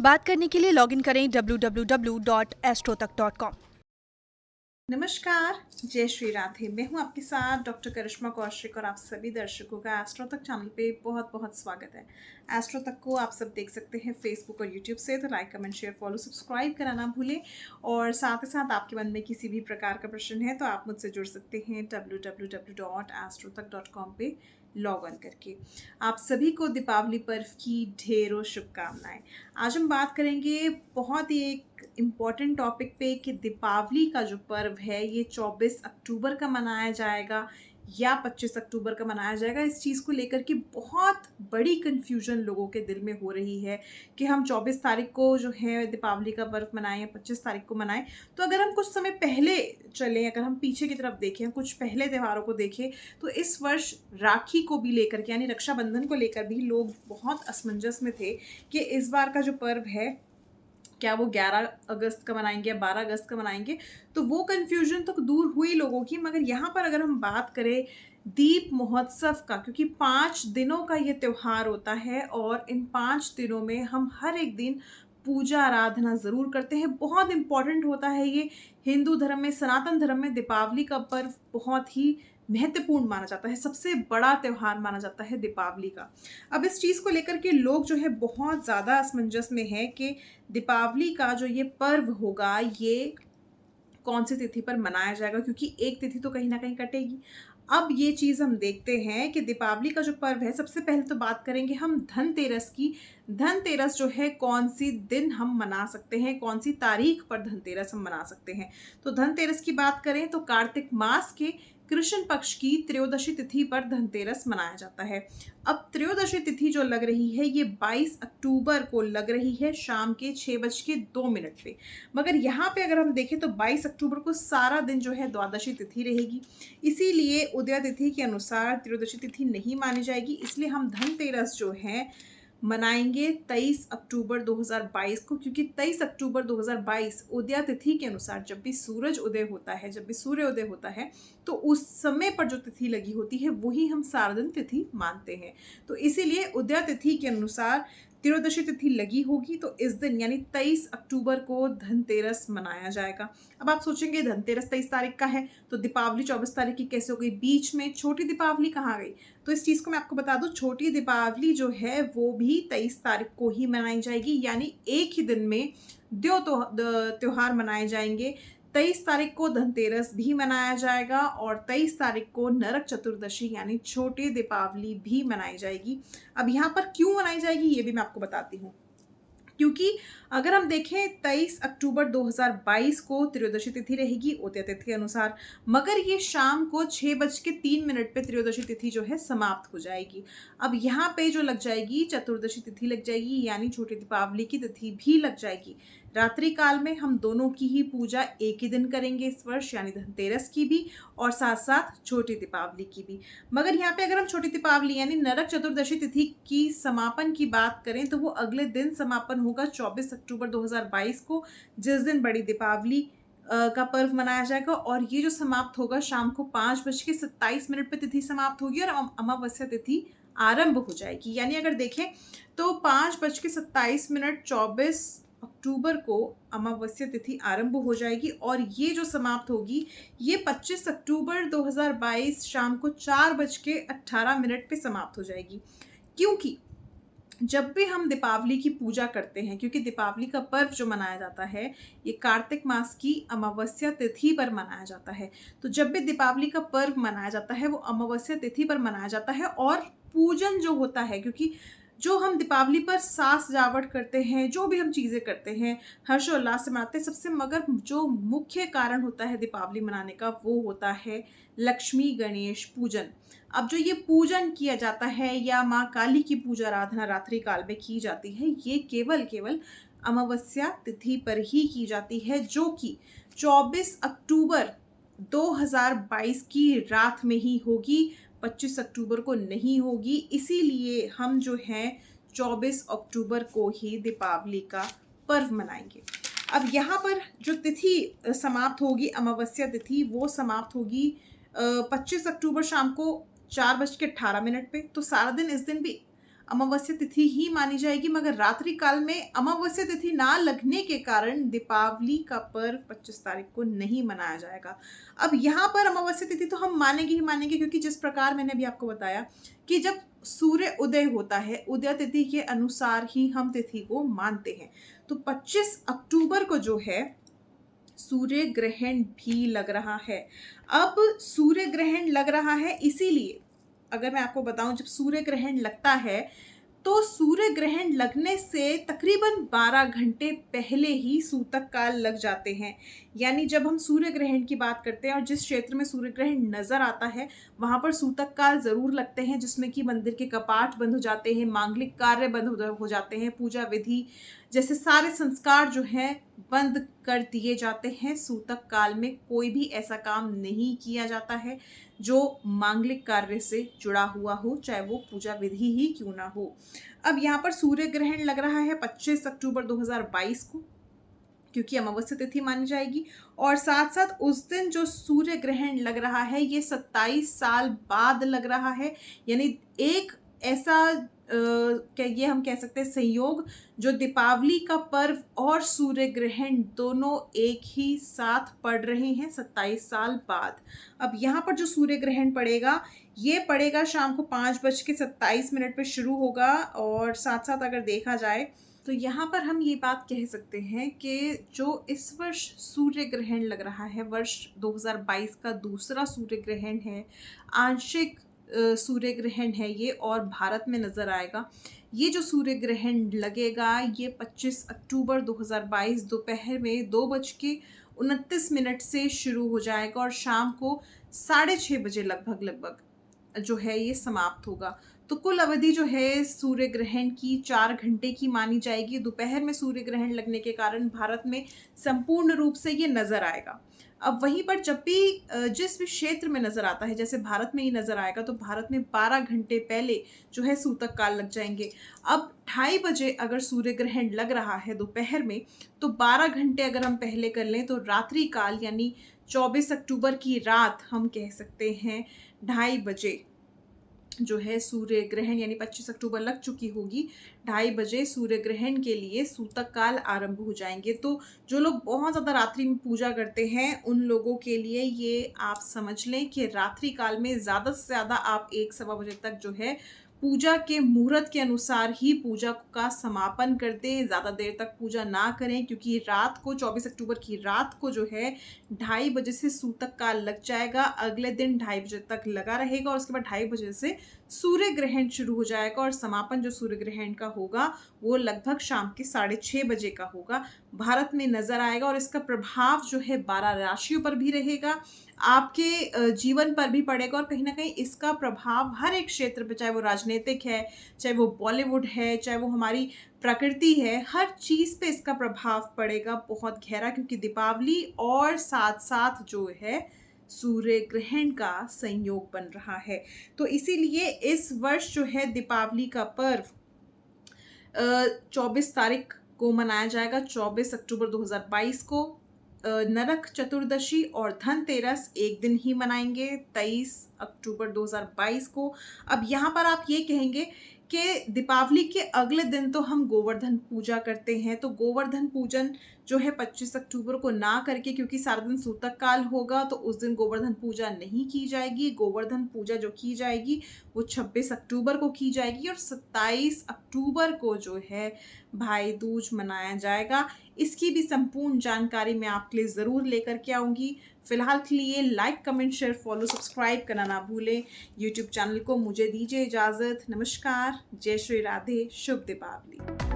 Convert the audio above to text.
बात करने के लिए लॉगिन करें www.astrotak.com। नमस्कार, जय श्री राधे। मैं हूं आपके साथ डॉक्टर करिश्मा कौशिक और आप सभी दर्शकों का एस्ट्रो तक चैनल पे बहुत बहुत स्वागत है। एस्ट्रो तक को आप सब देख सकते हैं फेसबुक और यूट्यूब से, तो like comment share follow subscribe करना ना भूलें। और साथ ही साथ आपके मन में किसी भी प्रकार का प्रश्न है तो आप मुझसे जुड़ सकते हैं www.astrotak.com पे लॉग ऑन करके। आप सभी को दीपावली पर्व की ढेरों शुभकामनाएं। आज हम बात करेंगे बहुत ही एक इम्पॉर्टेंट टॉपिक पे कि दीपावली का जो पर्व है ये 24 अक्टूबर का मनाया जाएगा या 25 अक्टूबर का मनाया जाएगा। इस चीज़ को लेकर के बहुत बड़ी कन्फ्यूजन लोगों के दिल में हो रही है कि हम 24 तारीख को जो है दीपावली का पर्व मनाएं या 25 तारीख को मनाएं। तो अगर हम कुछ समय पहले चलें, अगर हम पीछे की तरफ देखें, कुछ पहले त्योहारों को देखें, तो इस वर्ष राखी को भी लेकर के यानी रक्षाबंधन को लेकर भी लोग बहुत असमंजस में थे कि इस बार का जो पर्व है क्या वो 11 अगस्त का मनाएंगे या 12 अगस्त का मनाएंगे। तो वो कन्फ्यूजन तो दूर हुई लोगों की, मगर यहाँ पर अगर हम बात करें दीप महोत्सव का, क्योंकि 5 दिनों का ये त्यौहार होता है और इन 5 दिनों में हम हर एक दिन पूजा आराधना ज़रूर करते हैं। बहुत इम्पॉर्टेंट होता है ये। हिंदू धर्म में, सनातन धर्म में दीपावली का पर्व बहुत ही महत्वपूर्ण माना जाता है, सबसे बड़ा त्यौहार माना जाता है दीपावली का। अब इस चीज़ को लेकर के लोग जो है बहुत ज़्यादा असमंजस में है कि दीपावली का जो ये पर्व होगा ये कौन सी तिथि पर मनाया जाएगा, क्योंकि एक तिथि तो कहीं ना कहीं कटेगी। अब ये चीज़ हम देखते हैं कि दीपावली का जो पर्व है, सबसे पहले तो बात करेंगे हम धनतेरस की। धनतेरस जो है कौन सी दिन हम मना सकते हैं, कौन सी तारीख पर धनतेरस हम मना सकते हैं। तो धनतेरस की बात करें तो कार्तिक मास के कृष्ण पक्ष की त्रयोदशी तिथि पर धनतेरस मनाया जाता है। अब त्रयोदशी तिथि जो लग रही है ये 22 अक्टूबर को लग रही है शाम के 6:02 पे। मगर यहाँ पे अगर हम देखें तो 22 अक्टूबर को सारा दिन जो है द्वादशी तिथि रहेगी, इसीलिए उदय तिथि के अनुसार त्रयोदशी तिथि नहीं मानी जाएगी। इसलिए हम धनतेरस जो है मनाएंगे 23 अक्टूबर 2022 को, क्योंकि 23 अक्टूबर 2022 उदय तिथि के अनुसार जब भी सूरज उदय होता है, जब भी सूर्योदय होता है, तो उस समय पर जो तिथि लगी होती है वही हम सारा दिन तिथि मानते हैं। तो इसीलिए उदय तिथि के अनुसार त्रयोदशी तिथि लगी होगी, तो इस दिन यानी 23 अक्टूबर को धनतेरस मनाया जाएगा। अब आप सोचेंगे धनतेरस 23 तारीख का है तो दीपावली 24 तारीख की कैसे हो गई, बीच में छोटी दीपावली कहाँ गई। तो इस चीज़ को मैं आपको बता दूं, छोटी दीपावली जो है वो भी 23 तारीख को ही मनाई जाएगी, यानी एक ही दिन में दो त्योहार मनाए जाएंगे। 23 तारीख को धनतेरस भी मनाया जाएगा और 23 तारीख को नरक चतुर्दशी यानी छोटी दीपावली भी मनाई जाएगी। अब यहाँ पर क्यों मनाई जाएगी ये भी मैं आपको बताती हूँ। क्योंकि अगर हम देखें 23 अक्टूबर 2022 को त्रयोदशी तिथि रहेगी उदय तिथि के अनुसार, मगर ये शाम को 6:03 पे त्रयोदशी तिथि जो है समाप्त हो जाएगी। अब यहाँ पे जो लग जाएगी चतुर्दशी तिथि लग जाएगी, यानी छोटी दीपावली की तिथि भी लग जाएगी। रात्रि काल में हम दोनों की ही पूजा एक ही दिन करेंगे इस वर्ष, यानी धनतेरस की भी और साथ साथ छोटी दीपावली की भी। मगर यहाँ पे अगर हम छोटी दीपावली यानी नरक चतुर्दशी तिथि की समापन की बात करें तो वो अगले दिन समापन होगा 24 अक्टूबर 2022 को, जिस दिन बड़ी दीपावली का पर्व मनाया जाएगा। और ये जो समाप्त होगा शाम को 5:27 पे तिथि समाप्त होगी और अमावस्या तिथि आरंभ हो जाएगी। यानी अगर देखें तो 5:27 24 अक्टूबर को अमावस्या तिथि आरंभ हो जाएगी और ये जो समाप्त होगी ये 25 अक्टूबर 2022 शाम को 4:18 पे समाप्त हो जाएगी। क्योंकि जब भी हम दीपावली की पूजा करते हैं, क्योंकि दीपावली का पर्व जो मनाया जाता है ये कार्तिक मास की अमावस्या तिथि पर मनाया जाता है, तो जब भी दीपावली का पर्व मनाया जाता है वो अमावस्या तिथि पर मनाया जाता है। और पूजन जो होता है, क्योंकि जो हम दीपावली पर साज सजावट करते हैं, जो भी हम चीज़ें करते हैं हर्षोल्लास से मनाते हैं, सबसे मगर जो मुख्य कारण होता है दीपावली मनाने का वो होता है लक्ष्मी गणेश पूजन। अब जो ये पूजन किया जाता है या माँ काली की पूजा आराधना रात्रि काल में की जाती है, ये केवल अमावस्या तिथि पर ही की जाती है, जो कि 24 अक्टूबर 2022 की रात में ही होगी, 25 अक्टूबर को नहीं होगी। इसीलिए हम जो है 24 अक्टूबर को ही दीपावली का पर्व मनाएंगे। अब यहाँ पर जो तिथि समाप्त होगी अमावस्या तिथि वो समाप्त होगी 25 अक्टूबर शाम को 4:18 पे। तो सारा दिन इस दिन भी अमावस्या तिथि ही मानी जाएगी, मगर रात्रि काल में अमावस्या तिथि ना लगने के कारण दीपावली का पर्व 25 तारीख को नहीं मनाया जाएगा। अब यहाँ पर अमावस्या तिथि तो हम मानेंगे ही मानेंगे, क्योंकि जिस प्रकार मैंने अभी आपको बताया कि जब सूर्य उदय होता है, उदय तिथि के अनुसार ही हम तिथि को मानते हैं। तो 25 अक्टूबर को जो है सूर्य ग्रहण भी लग रहा है। अब सूर्य ग्रहण लग रहा है, इसीलिए अगर मैं आपको बताऊं, जब सूर्य ग्रहण लगता है तो सूर्य ग्रहण लगने से तकरीबन 12 घंटे पहले ही सूतक काल लग जाते हैं। यानी जब हम सूर्य ग्रहण की बात करते हैं और जिस क्षेत्र में सूर्य ग्रहण नजर आता है वहां पर सूतक काल जरूर लगते हैं, जिसमें कि मंदिर के कपाट बंद हो जाते हैं, मांगलिक कार्य बंद हो जाते हैं, पूजा विधि जैसे सारे संस्कार जो हैं बंद कर दिए जाते हैं। सूतक काल में कोई भी ऐसा काम नहीं किया जाता है जो मांगलिक कार्य से जुड़ा हुआ हो, चाहे वो पूजा विधि ही क्यों ना हो। अब यहाँ पर सूर्य ग्रहण लग रहा है 25 अक्टूबर 2022 को, क्योंकि अमावस्या तिथि मानी जाएगी, और साथ साथ उस दिन जो सूर्य ग्रहण लग रहा है ये 27 साल बाद लग रहा है। यानी एक ऐसा क्या ये हम कह सकते हैं संयोग, जो दीपावली का पर्व और सूर्य ग्रहण दोनों एक ही साथ पड़ रहे हैं 27 साल बाद। अब यहाँ पर जो सूर्य ग्रहण पड़ेगा ये पड़ेगा शाम को 5:27 पे शुरू होगा, और साथ साथ अगर देखा जाए तो यहाँ पर हम ये बात कह सकते हैं कि जो इस वर्ष सूर्य ग्रहण लग रहा है, वर्ष 2022 का दूसरा सूर्य ग्रहण है, आंशिक सूर्य ग्रहण है ये, और भारत में नजर आएगा। ये जो सूर्य ग्रहण लगेगा ये 25 अक्टूबर 2022 दोपहर में 2:29 से शुरू हो जाएगा और शाम को 6:30 बजे लगभग जो है ये समाप्त होगा। तो कुल अवधि जो है सूर्य ग्रहण की 4 घंटे की मानी जाएगी। दोपहर में सूर्य ग्रहण लगने के कारण भारत में संपूर्ण रूप से ये नजर आएगा। अब वहीं पर जब भी जिस भी क्षेत्र में नजर आता है, जैसे भारत में ही नजर आएगा, तो भारत में 12 घंटे पहले जो है सूतक काल लग जाएंगे। अब 2:30 बजे अगर सूर्य ग्रहण लग रहा है दोपहर में, तो 12 घंटे अगर हम पहले कर लें तो रात्रि काल यानी 24 अक्टूबर की रात हम कह सकते हैं 2:30 बजे जो है सूर्य ग्रहण यानी 25 अक्टूबर लग चुकी होगी, 2:30 बजे सूर्य ग्रहण के लिए सूतक काल आरंभ हो जाएंगे। तो जो लोग बहुत ज़्यादा रात्रि में पूजा करते हैं उन लोगों के लिए ये आप समझ लें कि रात्रि काल में ज़्यादा से ज़्यादा आप 1-1:15 बजे तक जो है पूजा के मुहूर्त के अनुसार ही पूजा का समापन कर दें। ज़्यादा देर तक पूजा ना करें, क्योंकि रात को 24 अक्टूबर की रात को जो है 2:30 बजे से सूतक काल लग जाएगा, अगले दिन 2:30 बजे तक लगा रहेगा और उसके बाद 2:30 बजे से सूर्य ग्रहण शुरू हो जाएगा और समापन जो सूर्य ग्रहण का होगा वो लगभग शाम के 6:30 बजे का होगा, भारत में नजर आएगा। और इसका प्रभाव जो है 12 राशियों पर भी रहेगा, आपके जीवन पर भी पड़ेगा, और कहीं ना कहीं इसका प्रभाव हर एक क्षेत्र पे, चाहे वो राजनीतिक है, चाहे वो बॉलीवुड है, चाहे वो हमारी प्रकृति है, हर चीज़ पे इसका प्रभाव पड़ेगा बहुत गहरा, क्योंकि दीपावली और साथ साथ जो है सूर्य ग्रहण का संयोग बन रहा है। तो इसीलिए इस वर्ष जो है दीपावली का पर्व 24 तारीख को मनाया जाएगा, 24 अक्टूबर 2022 को। नरक चतुर्दशी और धनतेरस एक दिन ही मनाएंगे 23 अक्टूबर 2022 को। अब यहाँ पर आप ये कहेंगे कि दीपावली के अगले दिन तो हम गोवर्धन पूजा करते हैं, तो गोवर्धन पूजन जो है 25 अक्टूबर को ना करके, क्योंकि सारा दिन सूतक काल होगा तो उस दिन गोवर्धन पूजा नहीं की जाएगी। गोवर्धन पूजा जो की जाएगी वो 26 अक्टूबर को की जाएगी और 27 अक्टूबर को जो है भाई दूज मनाया जाएगा। इसकी भी संपूर्ण जानकारी मैं आपके लिए ज़रूर लेकर के आऊँगी। फिलहाल के लिए like, comment, share, follow, subscribe करना ना भूलें यूट्यूब चैनल को। मुझे दीजिए इजाज़त। नमस्कार, जय श्री राधे, शुभ दीपावली।